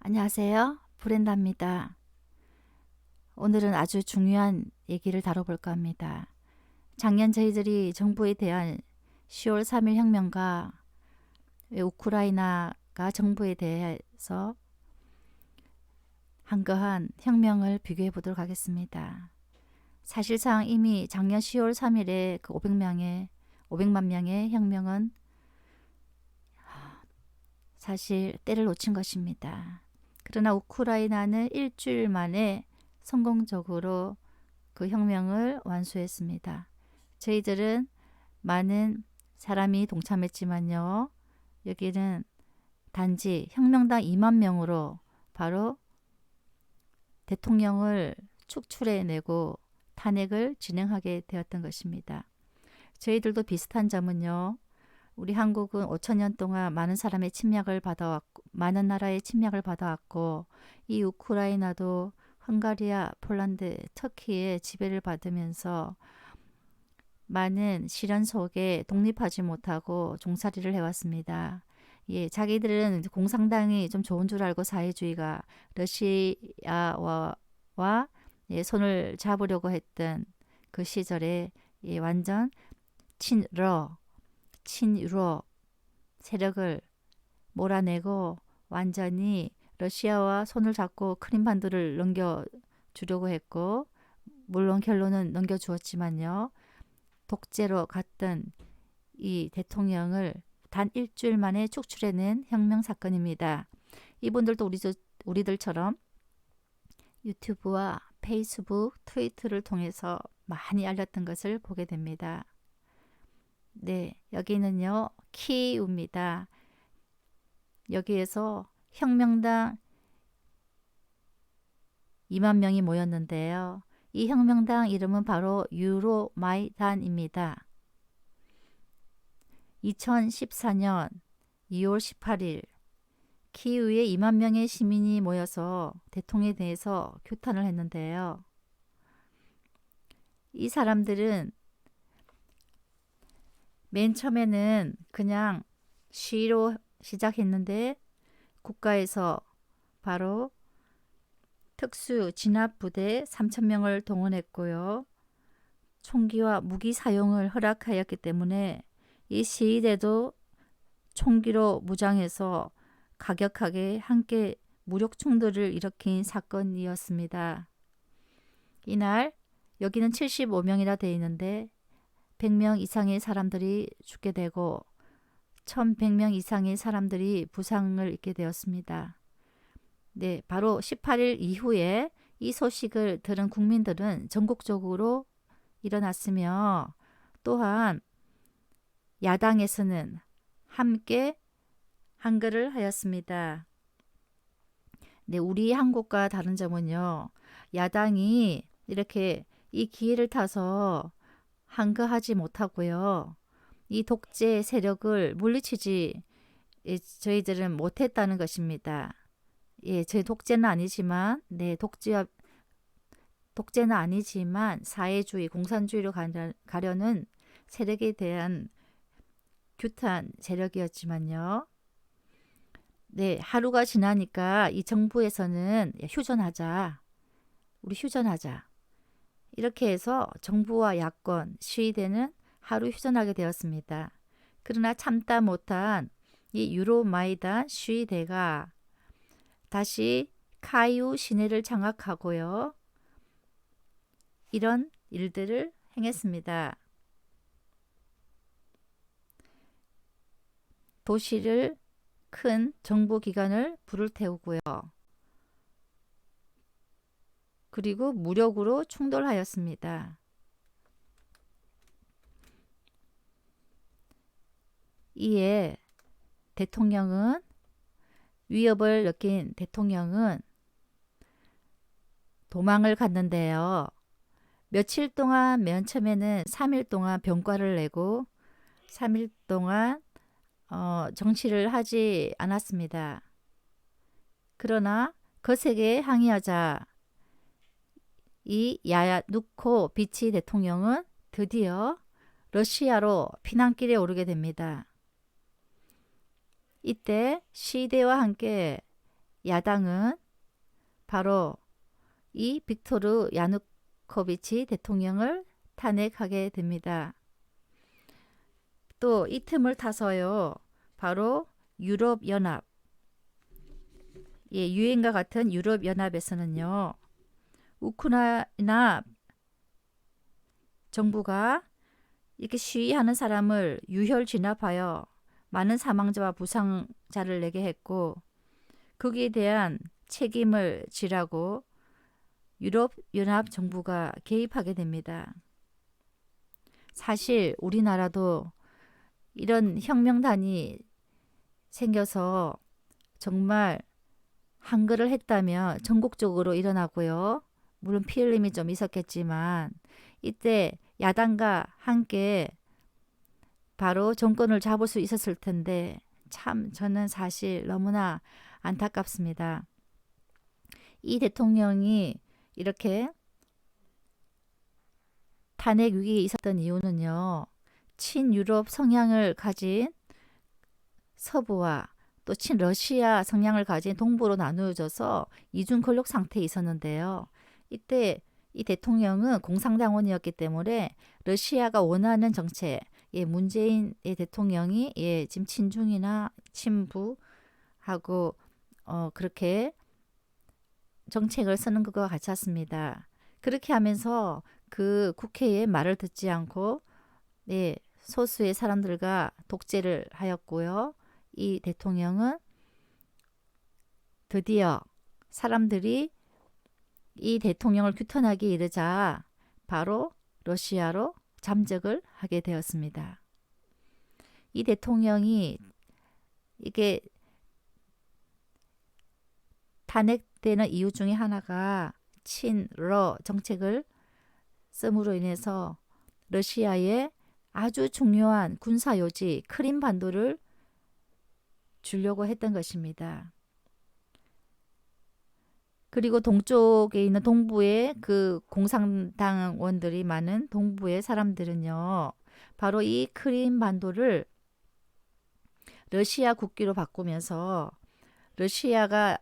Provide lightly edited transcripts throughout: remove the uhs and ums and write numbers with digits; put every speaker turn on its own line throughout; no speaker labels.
안녕하세요. 브렌다입니다. 오늘은 아주 중요한 얘기를 다뤄볼까 합니다. 작년 저희들이 정부에 대한 10월 3일 혁명과 우크라이나가 정부에 대해서 한 거한 혁명을 비교해 보도록 하겠습니다. 사실상 이미 작년 10월 3일에 그 500만 명의 혁명은 사실 때를 놓친 것입니다. 그러나 우크라이나는 일주일 만에 성공적으로 그 혁명을 완수했습니다. 저희들은 많은 사람이 동참했지만요. 여기는 단지 혁명당 2만 명으로 바로 대통령을 축출해내고 탄핵을 진행하게 되었던 것입니다. 저희들도 비슷한 점은요. 우리 한국은 5천 년 동안 많은 사람의 침략을 받아왔고, 많은 나라의 침략을 받아왔고, 이 우크라이나도 헝가리아, 폴란드, 터키의 지배를 받으면서 많은 시련 속에 독립하지 못하고 종살이를 해왔습니다. 예, 자기들은 공산당이 좀 좋은 줄 알고 사회주의가 러시아와 예, 손을 잡으려고 했던 그 시절에 예, 완전 친유럽 세력을 몰아내고 완전히 러시아와 손을 잡고 크림반도를 넘겨주려고 했고, 물론 결론은 넘겨주었지만요. 독재로 갔던 이 대통령을 단 일주일 만에 축출해낸 혁명 사건입니다. 이분들도 우리들처럼 유튜브와 페이스북, 트위터를 통해서 많이 알렸던 것을 보게 됩니다. 네, 여기는요, 키이우입니다. 여기에서 혁명당 2만 명이 모였는데요. 이 혁명당 이름은 바로 유로마이단입니다. 2014년 2월 18일 키이우에 2만 명의 시민이 모여서 대통령에 대해서 규탄을 했는데요. 이 사람들은 맨 처음에는 그냥 시위로 시작했는데 국가에서 바로 특수 진압부대 3천 명을 동원했고요. 총기와 무기 사용을 허락하였기 때문에 이 시위대도 총기로 무장해서 가격하게 함께 무력 충돌을 일으킨 사건이었습니다. 이날 여기는 75명이라 되어 있는데 100명 이상의 사람들이 죽게 되고 1100명 이상의 사람들이 부상을 입게 되었습니다. 네, 바로 18일 이후에 이 소식을 들은 국민들은 전국적으로 일어났으며 또한 야당에서는 함께 한글을 하였습니다. 네, 우리 한국과 다른 점은요. 야당이 이렇게 이 기회를 타서 한거하지 못하고요. 이 독재 세력을 물리치지 저희들은 못했다는 것입니다. 예, 저희 독재는 아니지만, 네, 독재는 아니지만 사회주의, 공산주의로 가려는 세력에 대한 규탄 세력이었지만요. 네, 하루가 지나니까 이 정부에서는 우리 휴전하자. 이렇게 해서 정부와 야권, 시위대는 하루 휴전하게 되었습니다. 그러나 참다 못한 이 유로마이단 시위대가 다시 카이우 시내를 장악하고요. 이런 일들을 행했습니다. 도시를 큰 정부기관을 불을 태우고요. 그리고 무력으로 충돌하였습니다. 이에 위협을 느낀 대통령은 도망을 갔는데요. 며칠 동안 맨 처음에는 3일 동안 병가를 내고 3일 동안 정치를 하지 않았습니다. 그러나 거세게 항의하자 이 야누코비치 대통령은 드디어 러시아로 피난길에 오르게 됩니다. 이때 시대와 함께 야당은 바로 이 빅토르 야누코비치 대통령을 탄핵하게 됩니다. 또 이 틈을 타서요. 바로 유럽연합, 유엔과 같은 유럽연합에서는요. 우크라이나 정부가 이렇게 시위하는 사람을 유혈 진압하여 많은 사망자와 부상자를 내게 했고 거기에 대한 책임을 지라고 유럽연합 정부가 개입하게 됩니다. 사실 우리나라도 이런 혁명단이 생겨서 정말 한글을 했다면 전국적으로 일어나고요. 물론 피 흘림이 좀 있었겠지만 이때 야당과 함께 바로 정권을 잡을 수 있었을 텐데 참 저는 사실 너무나 안타깝습니다. 이 대통령이 이렇게 탄핵 위기에 있었던 이유는요. 친유럽 성향을 가진 서부와 또 친러시아 성향을 가진 동부로 나누어져서 이중 권력 상태에 있었는데요. 이때 이 대통령은 공산당원이었기 때문에 러시아가 원하는 정책, 문재인 대통령이 지금 친중이나 친부하고 그렇게 정책을 쓰는 것과 같았습니다. 그렇게 하면서 그 국회의 말을 듣지 않고 소수의 사람들과 독재를 하였고요. 이 대통령은 드디어 사람들이 이 대통령을 규탄하기 이르자 바로 러시아로 잠적을 하게 되었습니다. 이 대통령이 이게 탄핵되는 이유 중에 하나가 친러 정책을 씀으로 인해서 러시아의 아주 중요한 군사 요지 크림 반도를 주려고 했던 것입니다. 그리고 동쪽에 있는 동부의 그 공산당원들이 많은 동부의 사람들은요. 바로 이 크림 반도를 러시아 국기로 바꾸면서 러시아로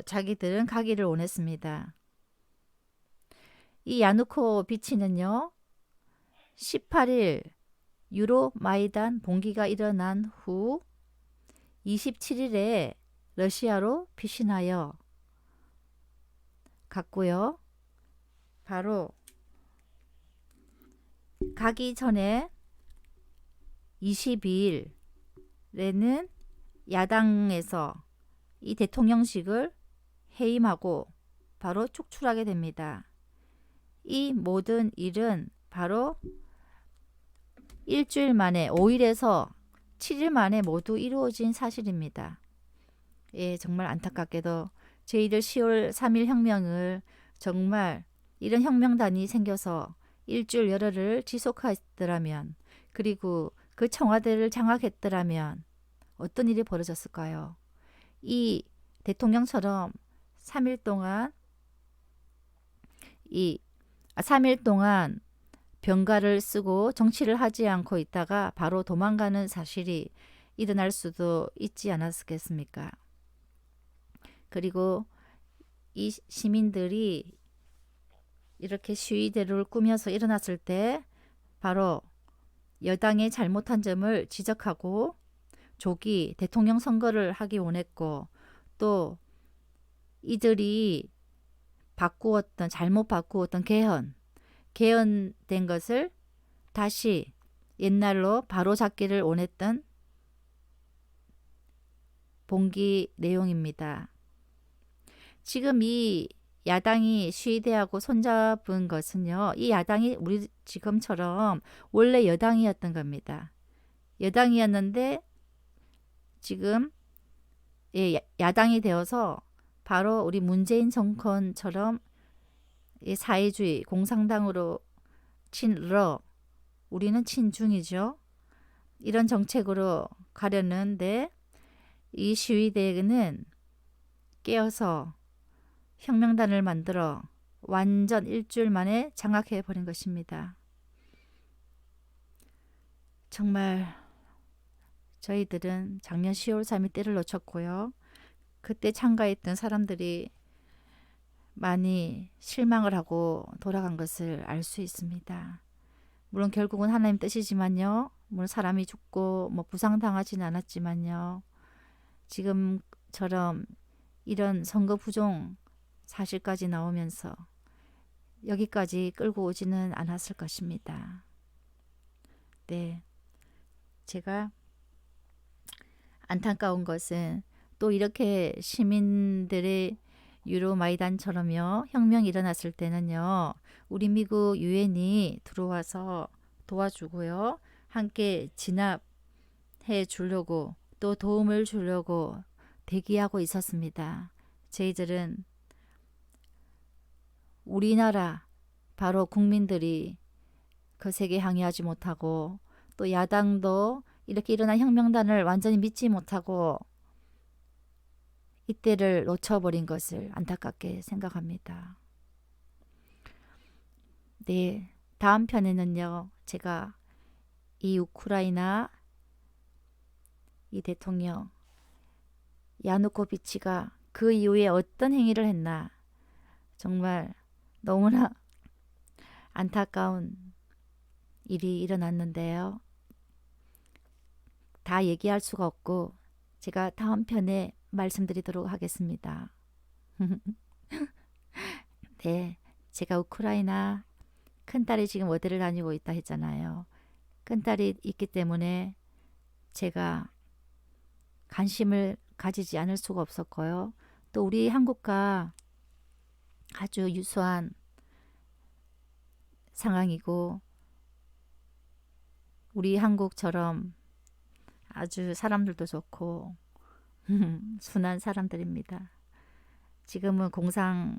자기들은 가기를 원했습니다. 이 야누코비치는요. 18일 유로 마이단 봉기가 일어난 후 27일에 러시아로 피신하여 갔고요. 바로 가기 전에 22일에는 야당에서 이 대통령직을 해임하고 바로 축출하게 됩니다. 이 모든 일은 바로 일주일 만에 5일에서 7일 만에 모두 이루어진 사실입니다. 정말 안타깝게도 저희들 10월 3일 혁명을 정말 이런 혁명단이 생겨서 일주일 열흘을 지속했더라면 그리고 그 청와대를 장악했더라면 어떤 일이 벌어졌을까요? 이 대통령처럼 3일 동안 병가를 쓰고 정치를 하지 않고 있다가 바로 도망가는 사실이 일어날 수도 있지 않았겠습니까? 그리고 이 시민들이 이렇게 시위대를 꾸며서 일어났을 때 바로 여당의 잘못한 점을 지적하고 조기 대통령 선거를 하기 원했고 또 이들이 잘못 바꾸었던 개헌된 것을 다시 옛날로 바로잡기를 원했던 봉기 내용입니다. 지금 이 야당이 시위대하고 손잡은 것은요. 이 야당이 우리 지금처럼 원래 여당이었던 겁니다. 여당이었는데 지금 야당이 되어서 바로 우리 문재인 정권처럼 사회주의 공산당으로 친러 우리는 친중이죠. 이런 정책으로 가려는데 이 시위대는 깨어서 혁명단을 만들어 완전 일주일 만에 장악해 버린 것입니다. 정말 저희들은 작년 10월 3일 때를 놓쳤고요. 그때 참가했던 사람들이 많이 실망을 하고 돌아간 것을 알 수 있습니다. 물론 결국은 하나님 뜻이지만요. 물론 사람이 죽고 뭐 부상당하지는 않았지만요. 지금처럼 이런 선거 부정 사실까지 나오면서 여기까지 끌고 오지는 않았을 것입니다. 네, 제가 안타까운 것은 또 이렇게 시민들의 유로마이단처럼요 혁명이 일어났을 때는요 우리 미국 유엔이 들어와서 도와주고요 함께 진압해 주려고 또 도움을 주려고 대기하고 있었습니다. 저희들은 우리나라 바로 국민들이 거세게 항의하지 못하고 또 야당도 이렇게 일어난 혁명단을 완전히 믿지 못하고 이때를 놓쳐버린 것을 안타깝게 생각합니다. 네, 다음 편에는요. 제가 이 우크라이나 이 대통령 야누코비치가 그 이후에 어떤 행위를 했나 정말 너무나 안타까운 일이 일어났는데요. 다 얘기할 수가 없고 제가 다음 편에 말씀드리도록 하겠습니다. 네, 제가 우크라이나 큰딸이 지금 어디를 다니고 있다 했잖아요. 큰딸이 있기 때문에 제가 관심을 가지지 않을 수가 없었고요. 또 우리 한국과 아주 유사한 상황이고 우리 한국처럼 아주 사람들도 좋고 순한 사람들입니다. 지금은 공산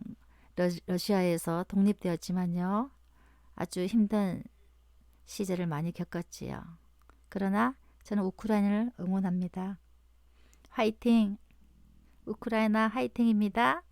러시아에서 독립되었지만요. 아주 힘든 시절을 많이 겪었지요. 그러나 저는 우크라이나를 응원합니다. 화이팅! 우크라이나 화이팅입니다.